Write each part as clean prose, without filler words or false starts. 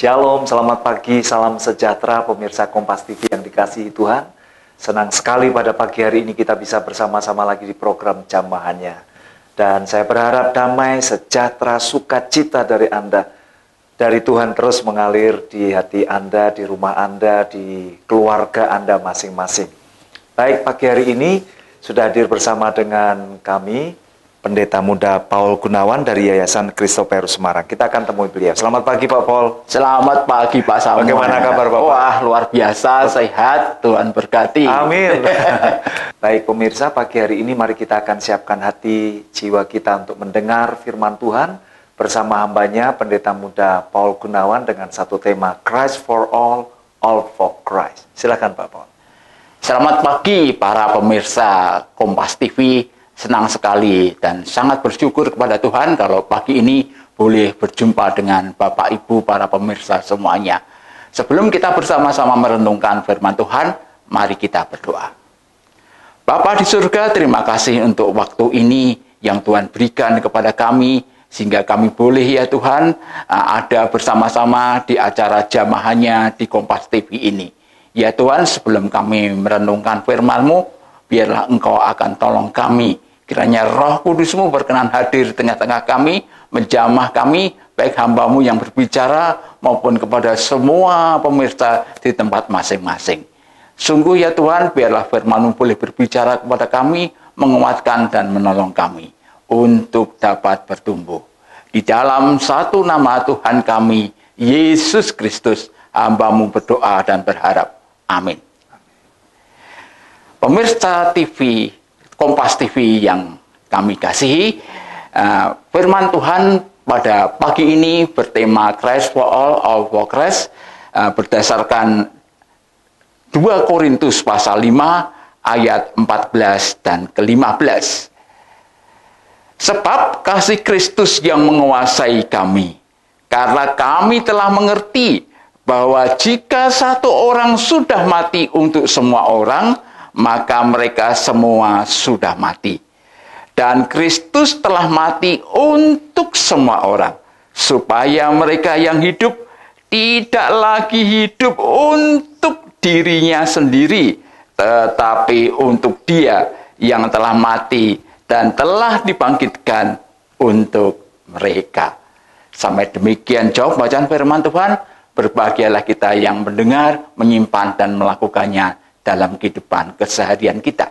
Shalom, selamat pagi, salam sejahtera pemirsa Kompas TV yang dikasihi Tuhan. Senang sekali pada pagi hari ini kita bisa bersama-sama lagi di program Jamahannya. Dan saya berharap damai, sejahtera, sukacita dari Anda, dari Tuhan terus mengalir di hati Anda, di rumah Anda, di keluarga Anda masing-masing. Baik, pagi hari ini sudah hadir bersama dengan kami, Pendeta Muda Paul Gunawan dari Yayasan Christoperus Semarang. Kita akan temui beliau. Selamat pagi Pak Paul. Selamat pagi Pak Samuel. Bagaimana kabar Bapak? Wah, luar biasa, sehat, Tuhan berkati. Amin. Baik pemirsa, pagi hari ini mari kita akan siapkan hati jiwa kita untuk mendengar firman Tuhan bersama hambanya Pendeta Muda Paul Gunawan dengan satu tema Christ for all for Christ. Silakan Pak Paul. Selamat pagi para pemirsa Kompas TV. Senang sekali dan sangat bersyukur kepada Tuhan kalau pagi ini boleh berjumpa dengan Bapak Ibu para pemirsa semuanya. Sebelum kita bersama-sama merenungkan firman Tuhan, mari kita berdoa. Bapa di surga, terima kasih untuk waktu ini yang Tuhan berikan kepada kami, sehingga kami boleh ya Tuhan ada bersama-sama di acara Jamahannya di Kompas TV ini. Ya Tuhan, sebelum kami merenungkan firman-Mu, biarlah Engkau akan tolong kami. Kiranya Roh Kudus-Mu berkenan hadir di tengah-tengah kami, menjamah kami, baik hamba-Mu yang berbicara maupun kepada semua pemirsa di tempat masing-masing. Sungguh ya Tuhan, biarlah firman-Mu boleh berbicara kepada kami, menguatkan dan menolong kami untuk dapat bertumbuh. Di dalam satu nama Tuhan kami, Yesus Kristus, hamba-Mu berdoa dan berharap. Amin. Pemirsa TV, Kompas TV yang kami kasihi, firman Tuhan pada pagi ini bertema Christ for all for Christ, berdasarkan 2 Korintus pasal 5 ayat 14 dan ke-15. Sebab kasih Kristus yang menguasai kami, karena kami telah mengerti bahwa jika satu orang sudah mati untuk semua orang, maka mereka semua sudah mati. Dan Kristus telah mati untuk semua orang, supaya mereka yang hidup tidak lagi hidup untuk dirinya sendiri, tetapi untuk Dia yang telah mati dan telah dibangkitkan untuk mereka. Sampai demikian jauh bacaan firman Tuhan. Berbahagialah kita yang mendengar, menyimpan dan melakukannya dalam kehidupan keseharian kita.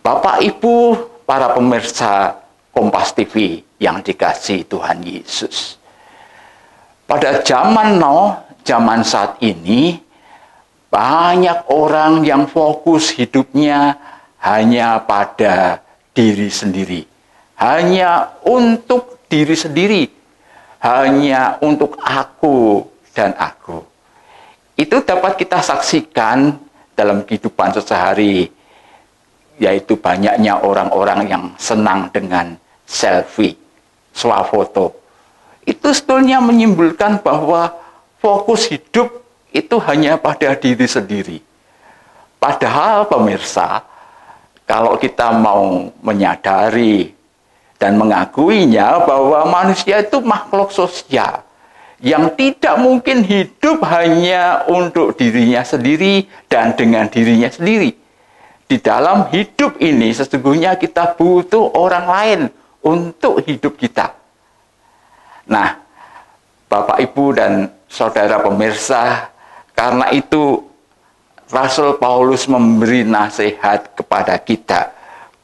Bapak Ibu para pemirsa Kompas TV yang dikasihi Tuhan Yesus. Pada zaman saat ini, banyak orang yang fokus hidupnya hanya pada diri sendiri. Hanya untuk diri sendiri. Hanya untuk aku dan aku. Itu dapat kita saksikan dalam kehidupan sehari-hari, yaitu banyaknya orang-orang yang senang dengan selfie, swafoto. Itu sebetulnya menyimpulkan bahwa fokus hidup itu hanya pada diri sendiri. Padahal pemirsa, kalau kita mau menyadari dan mengakuinya bahwa manusia itu makhluk sosial, yang tidak mungkin hidup hanya untuk dirinya sendiri dan dengan dirinya sendiri. Di dalam hidup ini sesungguhnya kita butuh orang lain untuk hidup kita. Nah, Bapak Ibu dan saudara pemirsa, karena itu Rasul Paulus memberi nasihat kepada kita,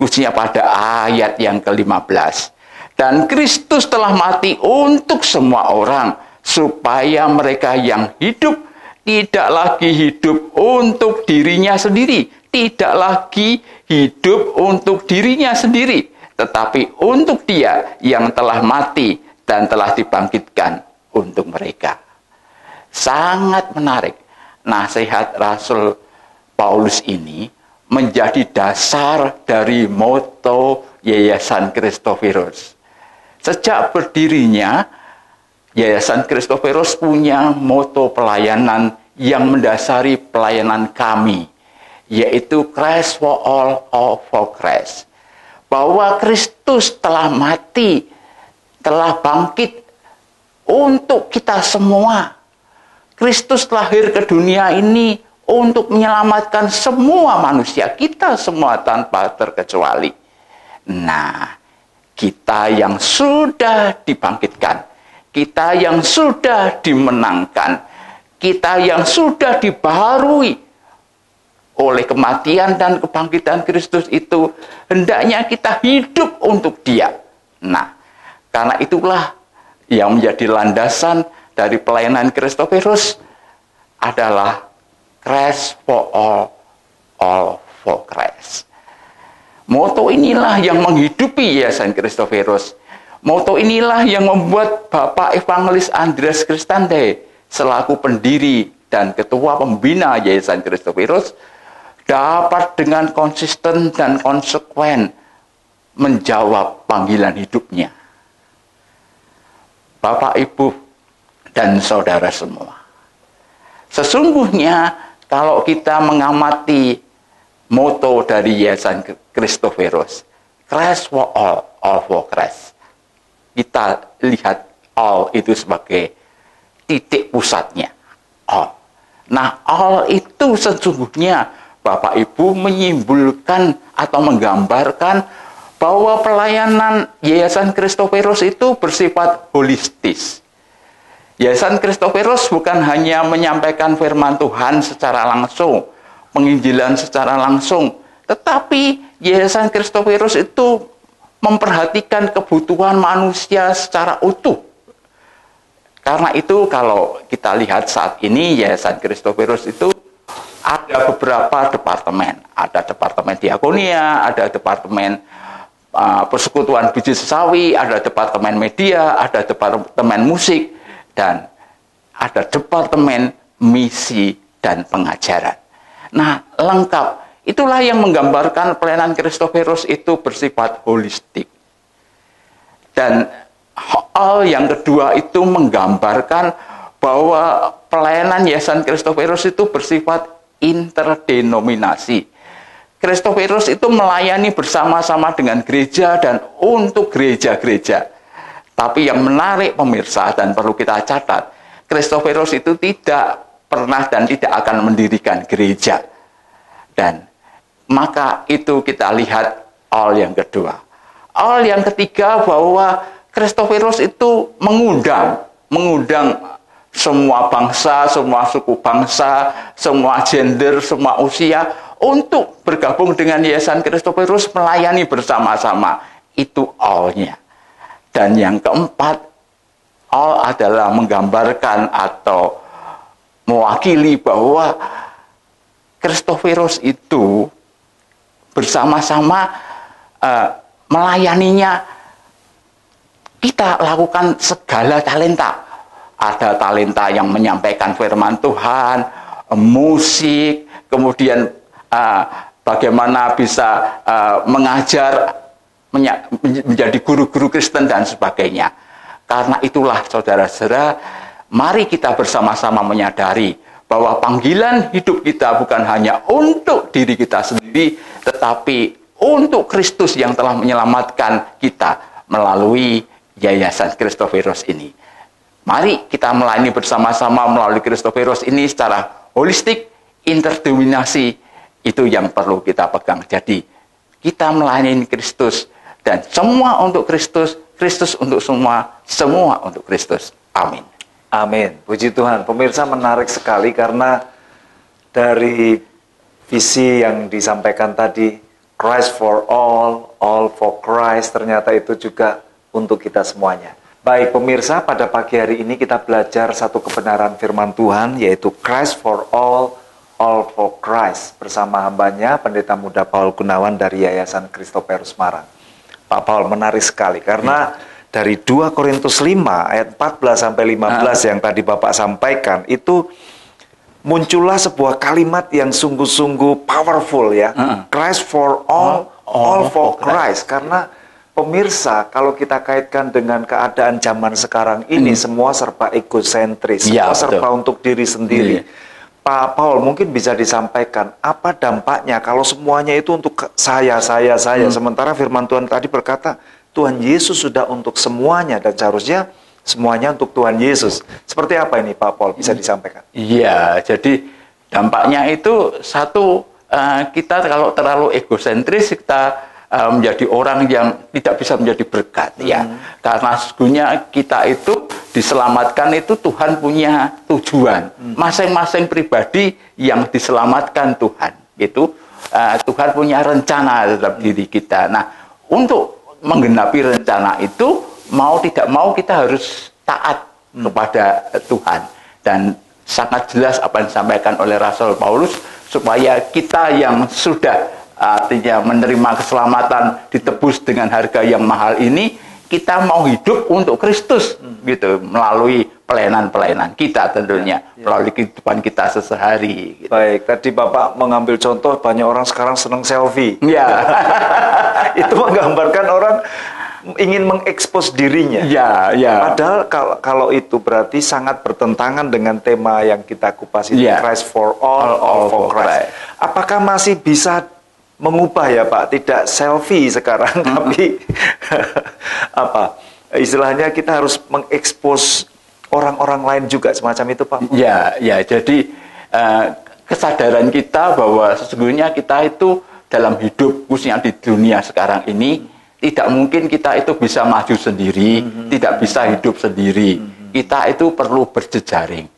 khususnya pada ayat yang ke-15. Dan Kristus telah mati untuk semua orang, supaya mereka yang hidup tidak lagi hidup untuk dirinya sendiri, tidak lagi hidup untuk dirinya sendiri, tetapi untuk Dia yang telah mati dan telah dibangkitkan untuk mereka. Sangat menarik. Nasihat Rasul Paulus ini menjadi dasar dari moto Yayasan Christoperus. Sejak berdirinya, Yayasan Christoperus punya moto pelayanan yang mendasari pelayanan kami, yaitu Christ for all for Christ. Bahwa Kristus telah mati, telah bangkit untuk kita semua. Kristus lahir ke dunia ini untuk menyelamatkan semua manusia, kita semua tanpa terkecuali. Nah, kita yang sudah dibangkitkan, kita yang sudah dimenangkan, kita yang sudah dibaharui oleh kematian dan kebangkitan Kristus itu, hendaknya kita hidup untuk Dia. Nah, karena itulah yang menjadi landasan dari pelayanan Kristoferus adalah Christ for all for Christ. Moto inilah yang menghidupi Yayasan Kristoferus. Moto inilah yang membuat Bapak Evangelis Andreas Kristante selaku pendiri dan ketua pembina Yayasan Kristoferus dapat dengan konsisten dan konsekuen menjawab panggilan hidupnya. Bapak, Ibu, dan saudara semua, sesungguhnya kalau kita mengamati moto dari Yayasan Kristoferus, Christ for all for Christ, kita lihat all itu sebagai titik pusatnya. All. Nah, all itu sesungguhnya Bapak Ibu menyimpulkan atau menggambarkan bahwa pelayanan Yayasan Kristoferus itu bersifat holistis. Yayasan Kristoferus bukan hanya menyampaikan firman Tuhan secara langsung, penginjilan secara langsung, tetapi Yayasan Kristoferus itu memperhatikan kebutuhan manusia secara utuh. Karena itu kalau kita lihat saat ini Yayasan Kristoferus itu ada beberapa departemen. Ada departemen diakonia, ada departemen persekutuan biji sesawi, ada departemen media, ada departemen musik, dan ada departemen misi dan pengajaran. Nah, lengkap. Itulah yang menggambarkan pelayanan Kristoferus itu bersifat holistik. Dan hal yang kedua itu menggambarkan bahwa pelayanan Yayasan Kristoferus itu bersifat interdenominasi. Kristoferus itu melayani bersama-sama dengan gereja dan untuk gereja-gereja. Tapi yang menarik pemirsa dan perlu kita catat, Kristoferus itu tidak pernah dan tidak akan mendirikan gereja. Dan maka itu kita lihat all yang kedua. All yang ketiga bahwa Kristoferus itu mengundang semua bangsa, semua suku bangsa, semua gender, semua usia untuk bergabung dengan Yayasan Kristoferus melayani bersama-sama. Itu all-nya. Dan yang keempat, all adalah menggambarkan atau mewakili bahwa Kristoferus itu bersama-sama melayaninya. Kita lakukan segala talenta. Ada talenta yang menyampaikan firman Tuhan, musik, kemudian bagaimana bisa mengajar, menjadi guru-guru Kristen dan sebagainya. Karena itulah saudara-saudara, mari kita bersama-sama menyadari bahwa panggilan hidup kita bukan hanya untuk diri kita sendiri, tetapi untuk Kristus yang telah menyelamatkan kita melalui Yayasan Kristoferus ini. Mari kita melayani bersama-sama melalui Kristoferus ini secara holistik, interdominasi, itu yang perlu kita pegang. Jadi kita melayani Kristus dan semua untuk Kristus, Kristus untuk semua, semua untuk Kristus. Amin. Amin. Puji Tuhan. Pemirsa, menarik sekali karena dari visi yang disampaikan tadi, Christ for all for Christ, ternyata itu juga untuk kita semuanya. Baik pemirsa, pada pagi hari ini kita belajar satu kebenaran firman Tuhan, yaitu Christ for all for Christ, bersama hambanya Pendeta Muda Paul Gunawan dari Yayasan Kristoferus Marang. Pak Paul, menarik sekali karena dari 2 Korintus 5 ayat 14 sampai 15 yang tadi Bapak sampaikan itu muncullah sebuah kalimat yang sungguh-sungguh powerful ya. Christ for all for Christ. Karena pemirsa, kalau kita kaitkan dengan keadaan zaman sekarang ini, semua serba egosentris, semua serba untuk diri sendiri. Pak Paul, mungkin bisa disampaikan apa dampaknya kalau semuanya itu untuk saya. Sementara firman Tuhan tadi berkata, Tuhan Yesus sudah untuk semuanya dan seharusnya semuanya untuk Tuhan Yesus. Seperti apa ini Pak Paul, bisa disampaikan? Iya, jadi dampaknya itu satu, kita kalau terlalu egosentris, kita menjadi orang yang tidak bisa menjadi berkat, ya. Karena sesungguhnya kita itu diselamatkan itu Tuhan punya tujuan. Masing-masing pribadi yang diselamatkan Tuhan itu Tuhan punya rencana terhadap diri kita. Nah, untuk menggenapi rencana itu, mau tidak mau kita harus taat kepada Tuhan. Dan sangat jelas apa yang disampaikan oleh Rasul Paulus, supaya kita yang sudah artinya menerima keselamatan, ditebus dengan harga yang mahal ini, kita mau hidup untuk Kristus, gitu, melalui pelayanan-pelayanan kita tentunya, melalui kehidupan kita sehari. Gitu. Baik, tadi Bapak mengambil contoh, banyak orang sekarang senang selfie. Ya. Itu menggambarkan orang ingin mengekspos dirinya. Ya, ya. Padahal kalau itu berarti sangat bertentangan dengan tema yang kita kupas ini, Christ for all for Christ. Apakah masih bisa mengubah ya Pak, tidak selfie sekarang, tapi apa istilahnya, kita harus mengekspos orang-orang lain juga semacam itu Pak? Ya, ya. Jadi kesadaran kita bahwa sesungguhnya kita itu dalam hidup, khususnya di dunia sekarang ini, tidak mungkin kita itu bisa maju sendiri, tidak bisa hidup sendiri. Kita itu perlu berjejaring.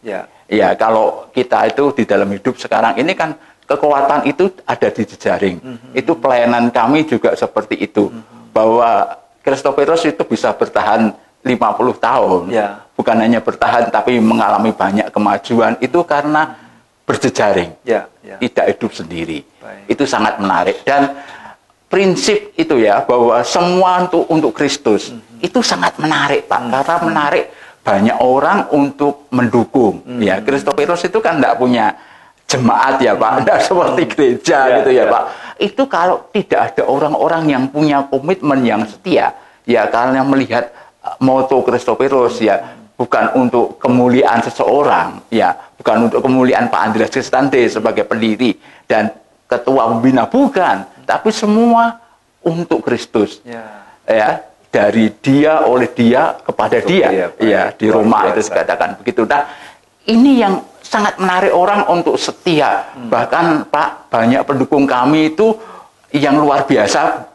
Ya, kalau kita itu di dalam hidup sekarang ini kan kekuatan itu ada di jejaring. Itu pelayanan kami juga seperti itu. Bahwa Kristoferus itu bisa bertahan 50 tahun. Bukan hanya bertahan, tapi mengalami banyak kemajuan. Itu karena berjejaring. Tidak hidup sendiri. Itu sangat menarik. Dan prinsip itu ya, bahwa semua untuk Kristus. Itu sangat menarik Pak. Karena menarik banyak orang untuk mendukung. Ya, Kristoferus itu kan tidak punya jemaat ya Pak, tidak seperti gereja gitu ya Pak. Itu kalau tidak ada orang-orang yang punya komitmen yang setia, ya karena melihat moto Kristoferus ya, bukan untuk kemuliaan seseorang, ya bukan untuk kemuliaan Pak Andreas Kristante sebagai pendiri dan ketua pembina, bukan, tapi semua untuk Kristus. Ya, dari dia, oleh dia, kepada dia. Ya, di Roma itu dikatakan begitu. Nah, ini yang sangat menarik orang untuk setia. Bahkan Pak, banyak pendukung kami itu yang luar biasa,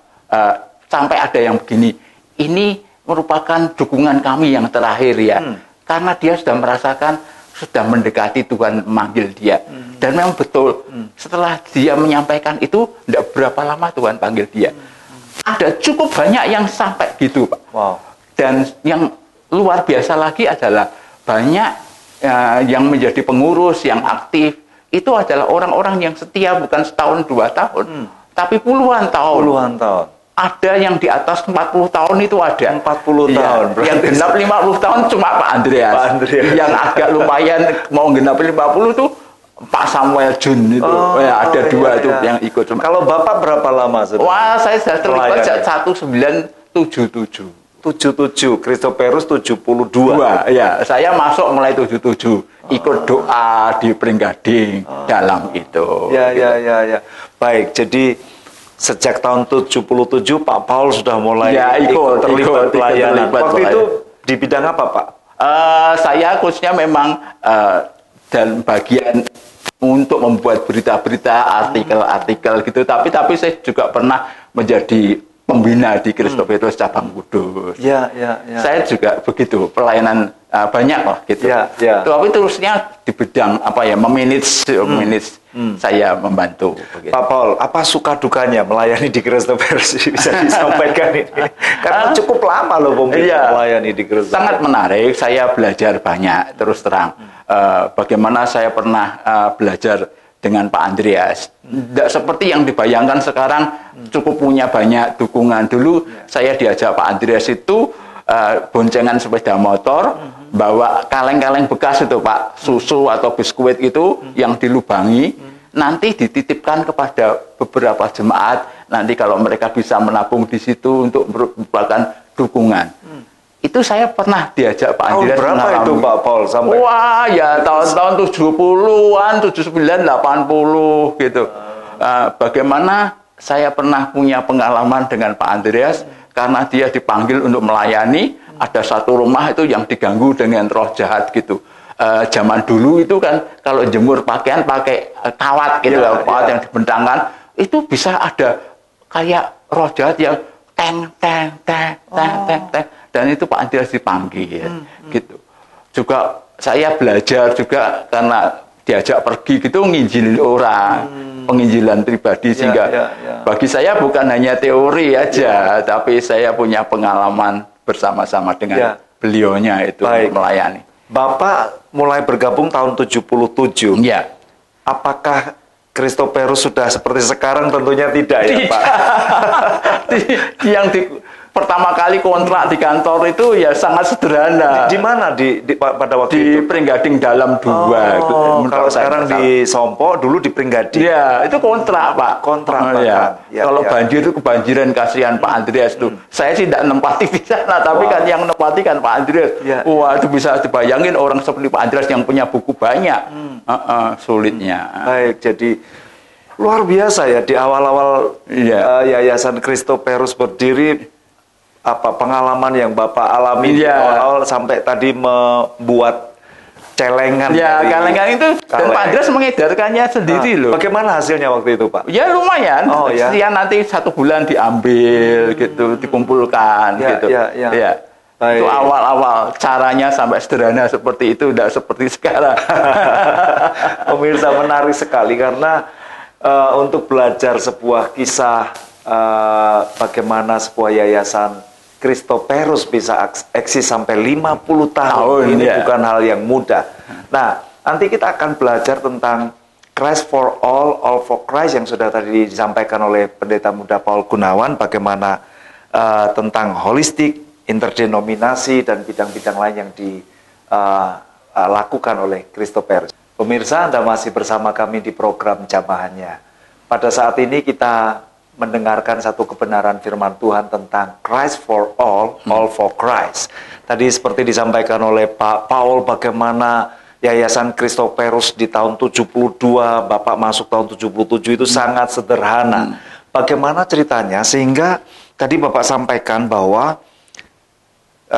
sampai ada yang begini, ini merupakan dukungan kami yang terakhir ya, karena dia sudah merasakan, sudah mendekati Tuhan memanggil dia. Dan memang betul, setelah dia menyampaikan itu, tidak berapa lama Tuhan panggil dia. Ada cukup banyak yang sampai gitu Pak. Dan yang luar biasa lagi adalah banyak yang menjadi pengurus, yang aktif, itu adalah orang-orang yang setia, bukan setahun 2 tahun, tapi puluhan tahun. Ada yang di atas 40 tahun itu ada. 40 tahun. Yang genap 50 tahun cuma Pak Andreas. Yang agak lumayan mau genap 50 itu Pak Samuel Jun itu. Ada 2 itu yang ikut. Kalau Bapak berapa lama? Wah, saya sudah terlibat sejak 1977. 77, Kristoferus 72. Ya, saya masuk mulai 77, ikut doa di Pringgading dalam itu. Ya. Baik, jadi sejak tahun 77 Pak Paul sudah mulai terlibat pelayanan. Waktu itu di bidang apa Pak? Saya khususnya memang dan bagian untuk membuat berita-berita, artikel-artikel gitu. Tapi saya juga pernah menjadi pembina di Kristoferus cabang Kudus. Saya juga begitu, pelayanan banyak lah gitu. Tapi terusnya di bidang apa ya, memanage saya membantu. Begitu. Pak Paul, apa suka dukanya melayani di Kristoferus? Bisa disampaikan ini? Karena cukup lama loh melayani di Kristoferus. Sangat menarik, saya belajar banyak terus terang. Bagaimana saya pernah belajar dengan Pak Andreas. Tidak seperti yang dibayangkan sekarang, cukup punya banyak dukungan. Dulu saya diajak Pak Andreas itu boncengan sepeda motor, bawa kaleng-kaleng bekas itu Pak, susu atau biskuit itu yang dilubangi, nanti dititipkan kepada beberapa jemaat, nanti kalau mereka bisa menabung di situ untuk merupakan dukungan. Itu saya pernah diajak Pak Andreas. Berapa itu Pak Paul sampai? Wah, ya tahun-tahun 70-an, 79, 80 gitu. Bagaimana saya pernah punya pengalaman dengan Pak Andreas karena dia dipanggil untuk melayani, ada satu rumah itu yang diganggu dengan roh jahat gitu. Zaman dulu itu kan kalau jemur pakaian pakai kawat gitu, kawat yang dibentangkan, itu bisa ada kayak roh jahat yang teng teng teng teng teng teng, dan itu Pak Andreas dipanggil gitu. Juga saya belajar juga karena diajak pergi gitu nginjilin orang, penginjilan pribadi, sehingga bagi saya bukan hanya teori aja, tapi saya punya pengalaman bersama-sama dengan beliaunya itu melayani. Bapak mulai bergabung tahun 77. Ya. Apakah Christoperus sudah seperti sekarang? Tentunya tidak ya, Pak. Pertama kali kontrak di kantor itu ya sangat sederhana. Di mana pada waktu itu? Di Pringgading Dalam 2. Kalau sekarang di Sompo, dulu di Pringgading. Ya, itu kontrak, Pak. Kontrak, ya. Kalau banjir itu kebanjiran, kasihan Pak Andreas itu. Saya sih tidak nempati di sana, tapi kan yang nempati kan Pak Andreas. Wah, itu bisa dibayangin orang seperti Pak Andreas yang punya buku banyak. Sulitnya. Baik, jadi luar biasa ya di awal-awal Yayasan Christoperus berdiri. Apa pengalaman yang Bapak alami di awal sampai tadi membuat celengan? Ya, celengan itu dan Pak Andreas mengedarkannya sendiri loh. Bagaimana hasilnya waktu itu, Pak? Ya lumayan. Ya nanti 1 bulan diambil gitu, dikumpulkan gitu. Ya. Itu awal-awal caranya sampai sederhana seperti itu, tidak seperti sekarang. Pemirsa, menarik sekali karena untuk belajar sebuah kisah bagaimana sebuah yayasan Christoperus bisa eksis sampai 50 tahun. Ini bukan hal yang mudah. Nah, nanti kita akan belajar tentang Christ for all for Christ yang sudah tadi disampaikan oleh Pendeta Muda Paul Gunawan, bagaimana tentang holistik, interdenominasi, dan bidang-bidang lain yang dilakukan oleh Christoperus. Pemirsa, Anda masih bersama kami di program Jamahannya. Pada saat ini kita mendengarkan satu kebenaran firman Tuhan tentang Christ for all for Christ. Tadi seperti disampaikan oleh Pak Paul bagaimana Yayasan Christoperus di tahun 72, Bapak masuk tahun 77 itu sangat sederhana. Bagaimana ceritanya sehingga tadi Bapak sampaikan bahwa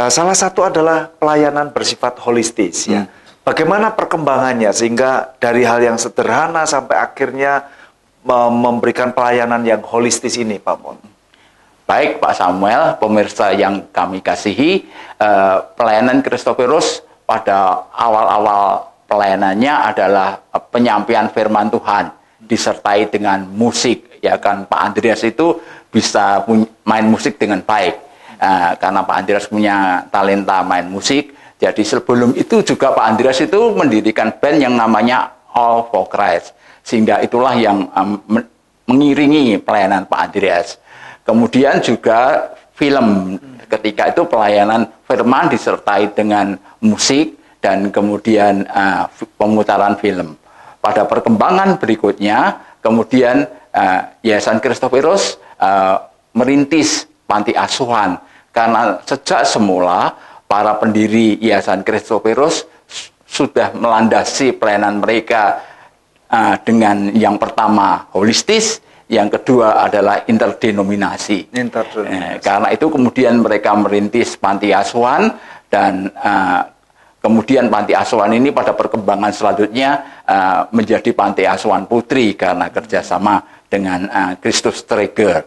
salah satu adalah pelayanan bersifat holistis ya. Bagaimana perkembangannya sehingga dari hal yang sederhana sampai akhirnya memberikan pelayanan yang holistis ini, Pak Mon. Baik, Pak Samuel, pemirsa yang kami kasihi, pelayanan Christoperus pada awal-awal pelayanannya adalah penyampaian firman Tuhan disertai dengan musik. Ya kan, Pak Andreas itu bisa main musik dengan baik karena Pak Andreas punya talenta main musik. Jadi sebelum itu juga Pak Andreas itu mendirikan band yang namanya All for Christ. Sehingga itulah yang mengiringi pelayanan Pak Andreas. Kemudian juga film, ketika itu pelayanan firman disertai dengan musik dan kemudian pemutaran film. Pada perkembangan berikutnya, kemudian Yayasan Christoperus merintis panti asuhan. Karena sejak semula para pendiri Yayasan Christoperus sudah melandasi pelayanan mereka dengan yang pertama holistis, yang kedua adalah interdenominasi. Karena itu kemudian mereka merintis panti asuhan dan kemudian panti asuhan ini pada perkembangan selanjutnya menjadi panti asuhan putri karena kerjasama dengan Christus Treger.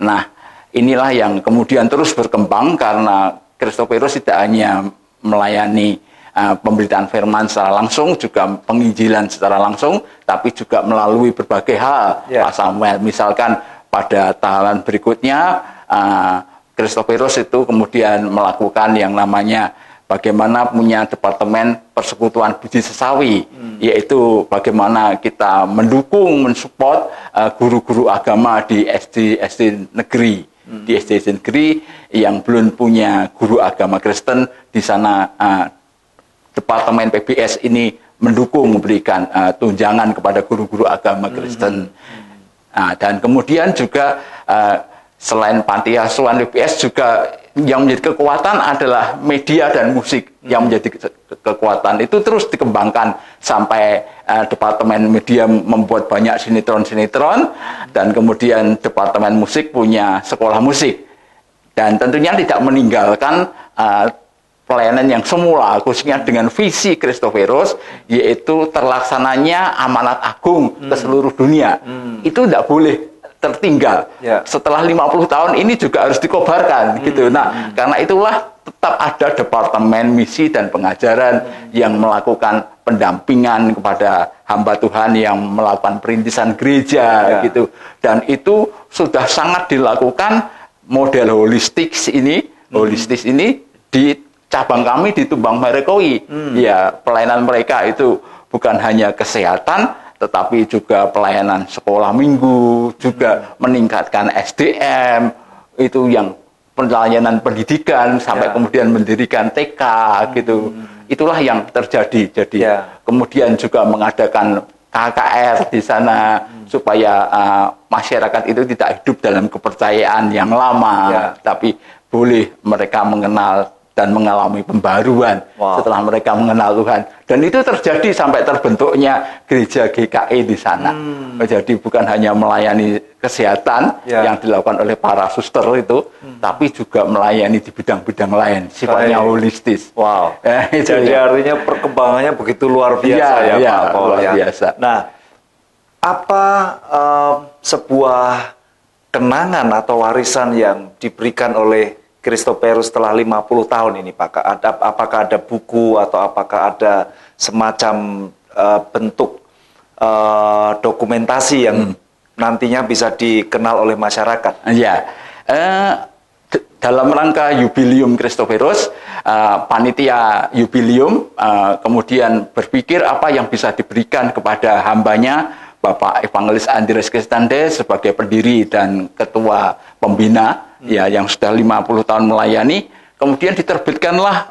Nah, inilah yang kemudian terus berkembang karena Christoperus tidak hanya melayani pemberitaan firman secara langsung, juga penginjilan secara langsung, tapi juga melalui berbagai hal. Pak Samuel, misalkan pada tahapan berikutnya Christoperus itu kemudian melakukan yang namanya bagaimana punya departemen persekutuan budi sesawi, yaitu bagaimana kita mendukung, mensupport guru-guru agama di SD negeri. Di SD negeri yang belum punya guru agama Kristen, di sana Departemen PBS ini mendukung, memberikan tunjangan kepada guru-guru agama Kristen. Dan kemudian juga selain panti asuhan PBS juga yang menjadi kekuatan adalah media dan musik yang menjadi kekuatan. Itu terus dikembangkan sampai Departemen Media membuat banyak sinetron-sinetron, dan kemudian Departemen Musik punya sekolah musik. Dan tentunya tidak meninggalkan pelayanan yang semula, khususnya dengan visi Kristoferus, yaitu terlaksananya amanat agung ke seluruh dunia. Itu tidak boleh tertinggal. Setelah 50 tahun ini juga harus dikobarkan gitu. Nah, karena itulah tetap ada departemen misi dan pengajaran yang melakukan pendampingan kepada hamba Tuhan yang melakukan perintisan gereja gitu. Dan itu sudah sangat dilakukan model holistis ini di cabang kami di Tumbang Marekoi. Ya, pelayanan mereka itu bukan hanya kesehatan, tetapi juga pelayanan sekolah minggu, juga meningkatkan SDM, itu yang pelayanan pendidikan, sampai kemudian mendirikan TK, gitu. Itulah yang terjadi. Jadi, kemudian juga mengadakan KKR di sana, supaya masyarakat itu tidak hidup dalam kepercayaan yang lama, tapi boleh mereka mengenal dan mengalami pembaruan setelah mereka mengenal Tuhan. Dan itu terjadi sampai terbentuknya gereja GKI di sana. Jadi bukan hanya melayani kesehatan yang dilakukan oleh para suster itu, tapi juga melayani di bidang-bidang lain, sifatnya holistis. Jadi artinya perkembangannya begitu luar biasa Pak Paul, luar biasa. Nah, apa sebuah kenangan atau warisan yang diberikan oleh Kristoferus setelah 50 tahun ini, Pak? Apakah ada buku atau apakah ada semacam bentuk dokumentasi yang nantinya bisa dikenal oleh masyarakat? Dalam rangka Jubileum Kristoferus, panitia Jubileum kemudian berpikir apa yang bisa diberikan kepada hambanya, Bapak Evangelis Andreas Kristande sebagai pendiri dan ketua pembina yang sudah 50 tahun melayani. Kemudian diterbitkanlah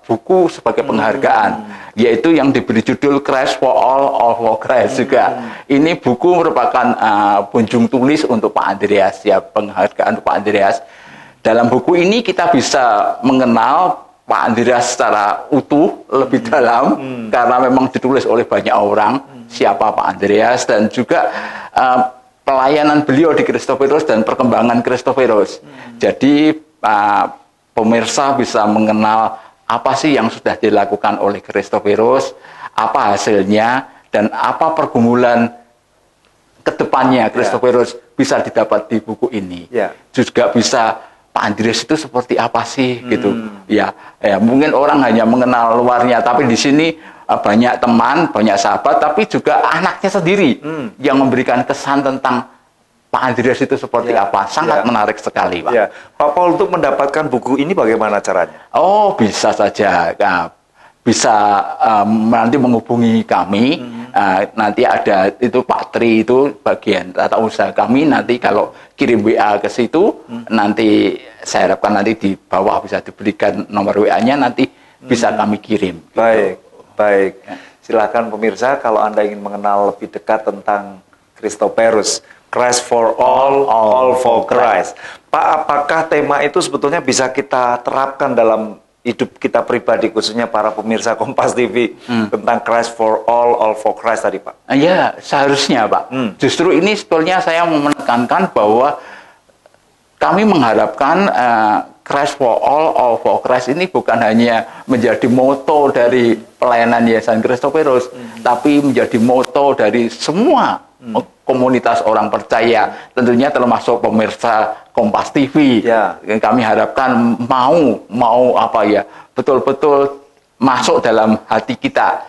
buku sebagai penghargaan, yaitu yang diberi judul Christ for All for Christ juga. Ini buku merupakan punjung tulis untuk Pak Andreas, penghargaan untuk Pak Andreas. Dalam buku ini kita bisa mengenal Pak Andreas secara utuh, lebih dalam, karena memang ditulis oleh banyak orang, siapa Pak Andreas, dan juga pelayanan beliau di Kristoferus dan perkembangan Kristoferus. Jadi pemirsa bisa mengenal apa sih yang sudah dilakukan oleh Kristoferus, apa hasilnya, dan apa pergumulan kedepannya Kristoferus bisa didapat di buku ini. Juga bisa Pak Andreas itu seperti apa sih gitu. Mungkin orang hanya mengenal luarnya, tapi di sini banyak teman, banyak sahabat, tapi juga anaknya sendiri yang memberikan kesan tentang Pak Andreas itu seperti apa. Sangat menarik sekali, Pak. Pak Paul, untuk mendapatkan buku ini bagaimana caranya? Oh, bisa saja. Bisa nanti menghubungi kami. Nanti ada itu Pak Tri, itu bagian tata usaha kami. Nanti kalau kirim WA ke situ, nanti saya harapkan nanti di bawah bisa diberikan nomor WA-nya, nanti bisa kami kirim. Baik, silakan pemirsa kalau Anda ingin mengenal lebih dekat tentang Kristoferus, Christ for all for Christ. Pak, apakah tema itu sebetulnya bisa kita terapkan dalam hidup kita pribadi, khususnya para pemirsa Kompas TV, tentang Christ for all for Christ tadi, Pak? Ya, seharusnya, Pak. Justru ini sebetulnya saya mau menekankan bahwa kami mengharapkan Christ for all for Christ ini bukan hanya menjadi moto dari pelayanan Yayasan Kristoferus, tapi menjadi moto dari semua komunitas orang percaya, tentunya termasuk pemirsa Kompas TV. Kami harapkan mau apa ya, betul-betul masuk dalam hati kita,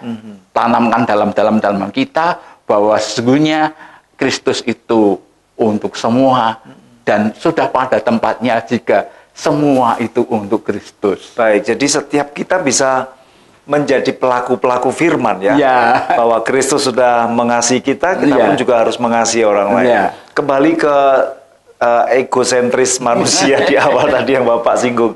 tanamkan dalam kita bahwa sesungguhnya Kristus itu untuk semua, dan sudah pada tempatnya jika semua itu untuk Kristus. Baik, jadi setiap kita bisa menjadi pelaku-pelaku firman bahwa Kristus sudah mengasihi kita, kita pun juga harus mengasihi orang lain. Kembali ke egosentris manusia di awal tadi yang Bapak singgung.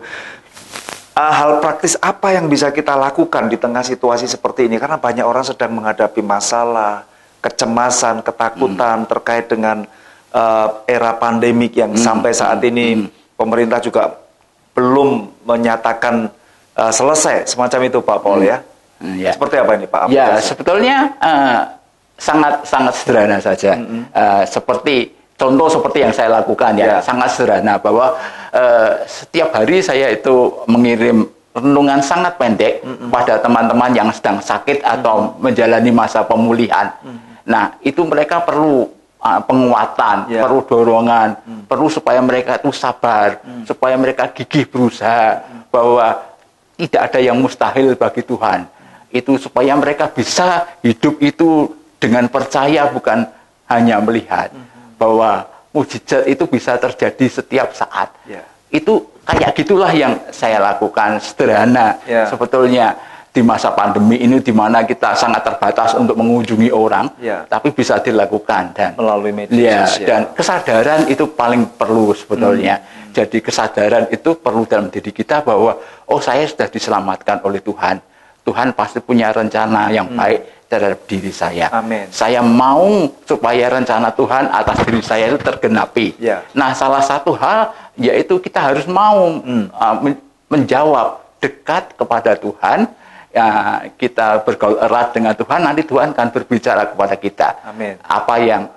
Hal praktis apa yang bisa kita lakukan di tengah situasi seperti ini? Karena banyak orang sedang menghadapi masalah, kecemasan, ketakutan terkait dengan era pandemik yang sampai saat ini pemerintah juga belum menyatakan selesai, semacam itu, Pak Paul, Seperti apa ini, Pak? Sebetulnya sangat sederhana saja. Seperti contoh seperti yang saya lakukan ya, sangat sederhana, bahwa setiap hari saya itu mengirim renungan sangat pendek pada teman-teman yang sedang sakit atau menjalani masa pemulihan. Nah, itu mereka perlu penguatan, perlu dorongan, perlu supaya mereka itu sabar, supaya mereka gigih berusaha, bahwa tidak ada yang mustahil bagi Tuhan. Itu supaya mereka bisa hidup itu dengan percaya, bukan hanya melihat, bahwa mujizat itu bisa terjadi setiap saat. Itu kayak gitulah yang saya lakukan, sederhana sebetulnya di masa pandemi ini, di mana kita sangat terbatas untuk mengunjungi orang, tapi bisa dilakukan dan melalui media sosial. Dan kesadaran itu paling perlu sebetulnya. Jadi kesadaran itu perlu dalam diri kita bahwa oh, saya sudah diselamatkan oleh Tuhan. Tuhan pasti punya rencana yang baik terhadap diri saya. Amin. Saya mau supaya rencana Tuhan atas diri saya itu tergenapi. Nah, salah satu hal yaitu kita harus mau menjawab dekat kepada Tuhan. Ya, kita bergaul erat dengan Tuhan, nanti Tuhan akan berbicara kepada kita. Amin. Apa yang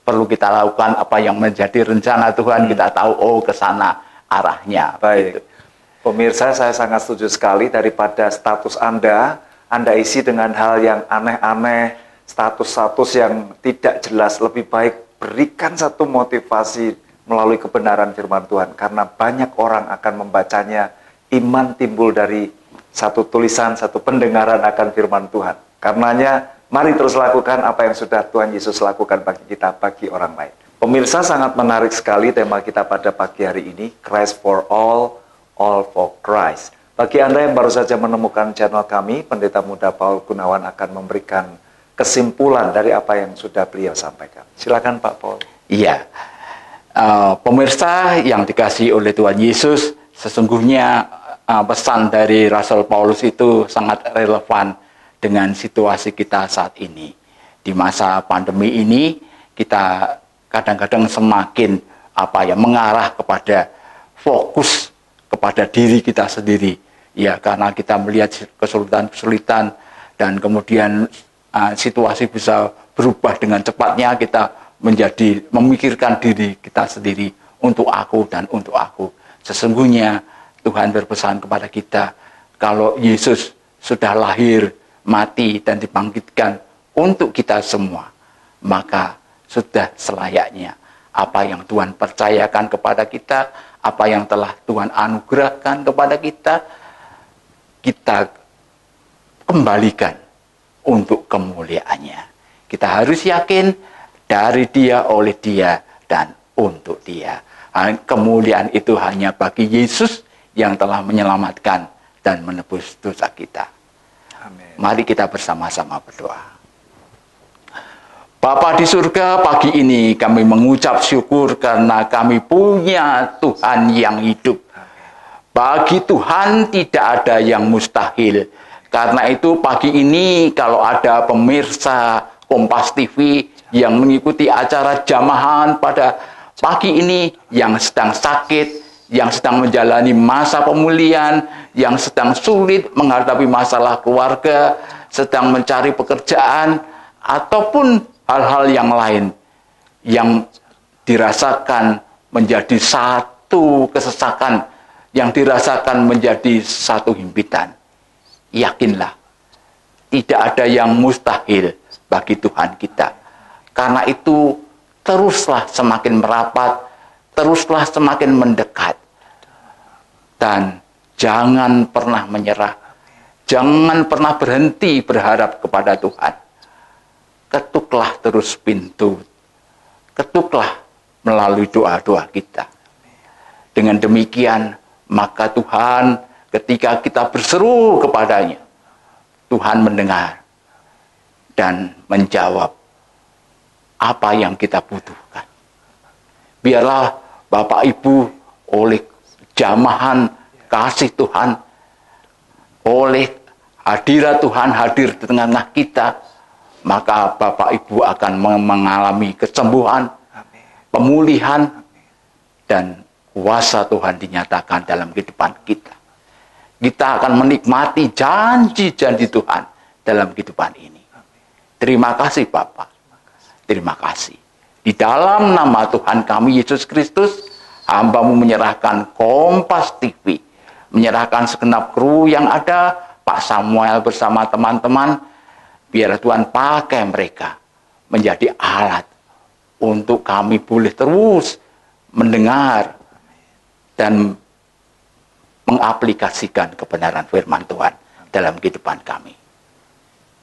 perlu kita lakukan, apa yang menjadi rencana Tuhan, kita tahu, oh, ke sana arahnya. Baik. Gitu. Pemirsa, saya sangat setuju sekali. Daripada status Anda isi dengan hal yang aneh-aneh, status-status yang tidak jelas, lebih baik berikan satu motivasi melalui kebenaran firman Tuhan. Karena banyak orang akan membacanya, iman timbul dari satu tulisan, satu pendengaran akan firman Tuhan. Karenanya, mari terus lakukan apa yang sudah Tuhan Yesus lakukan bagi kita, bagi orang lain. Pemirsa, sangat menarik sekali tema kita pada pagi hari ini, Christ for all for Christ. Bagi Anda yang baru saja menemukan channel kami, Pendeta Muda Paul Gunawan akan memberikan kesimpulan dari apa yang sudah beliau sampaikan. Silakan Pak Paul. Iya, pemirsa yang dikasihi oleh Tuhan Yesus, sesungguhnya pesan dari Rasul Paulus itu sangat relevan dengan situasi kita saat ini. Di masa pandemi ini, kita kadang-kadang semakin mengarah kepada fokus kepada diri kita sendiri, ya, karena kita melihat kesulitan-kesulitan dan kemudian situasi bisa berubah dengan cepatnya. Kita menjadi memikirkan diri kita sendiri, untuk aku dan untuk aku. Sesungguhnya Tuhan berpesan kepada kita, kalau Yesus sudah lahir, mati dan dibangkitkan untuk kita semua, maka sudah selayaknya apa yang Tuhan percayakan kepada kita, apa yang telah Tuhan anugerahkan kepada kita, kita kembalikan untuk kemuliaannya. Kita harus yakin dari Dia, oleh Dia, dan untuk Dia. Kemuliaan itu hanya bagi Yesus yang telah menyelamatkan dan menebus dosa kita. Amin. Mari kita bersama-sama berdoa. Bapa di surga, pagi ini kami mengucap syukur karena kami punya Tuhan yang hidup. Bagi Tuhan tidak ada yang mustahil. Karena itu pagi ini kalau ada pemirsa Kompas TV yang mengikuti acara jamahan pada pagi ini, yang sedang sakit, yang sedang menjalani masa pemulihan, yang sedang sulit menghadapi masalah keluarga, sedang mencari pekerjaan, ataupun hal-hal yang lain yang dirasakan menjadi satu kesesakan, yang dirasakan menjadi satu himpitan. Yakinlah, tidak ada yang mustahil bagi Tuhan kita. Karena itu, teruslah semakin merapat, teruslah semakin mendekat. Dan jangan pernah menyerah, jangan pernah berhenti berharap kepada Tuhan. Ketuklah terus pintu, ketuklah melalui doa-doa kita. Dengan demikian, maka Tuhan ketika kita berseru kepadanya, Tuhan mendengar dan menjawab apa yang kita butuhkan. Biarlah Bapak Ibu oleh jamahan kasih Tuhan, oleh hadirat Tuhan hadir di tengah-tengah kita, maka Bapak Ibu akan mengalami kesembuhan, pemulihan, dan kuasa Tuhan dinyatakan dalam kehidupan kita. Kita akan menikmati janji-janji Tuhan dalam kehidupan ini. Terima kasih Bapak. Terima kasih. Di Di dalam nama Tuhan kami Yesus Kristus, hamba-Mu menyerahkan Kompas TV, menyerahkan segenap kru yang ada, Pak Samuel bersama teman-teman, biar Tuhan pakai mereka menjadi alat untuk kami boleh terus mendengar dan mengaplikasikan kebenaran firman Tuhan dalam kehidupan kami.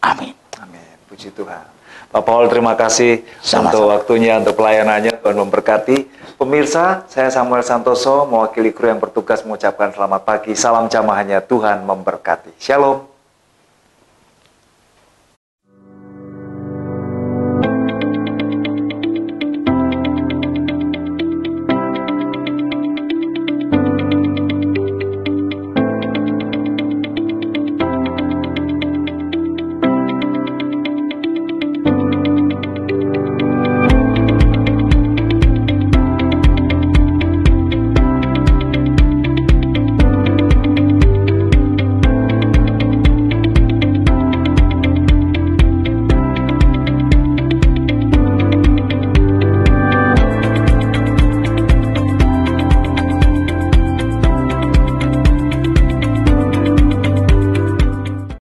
Amin. Amin. Puji Tuhan. Pak Paul, terima kasih untuk waktunya, untuk pelayanannya. Tuhan memberkati. Pemirsa, saya Samuel Santoso, mewakili kru yang bertugas mengucapkan selamat pagi. Salam jamahannya, Tuhan memberkati. Shalom.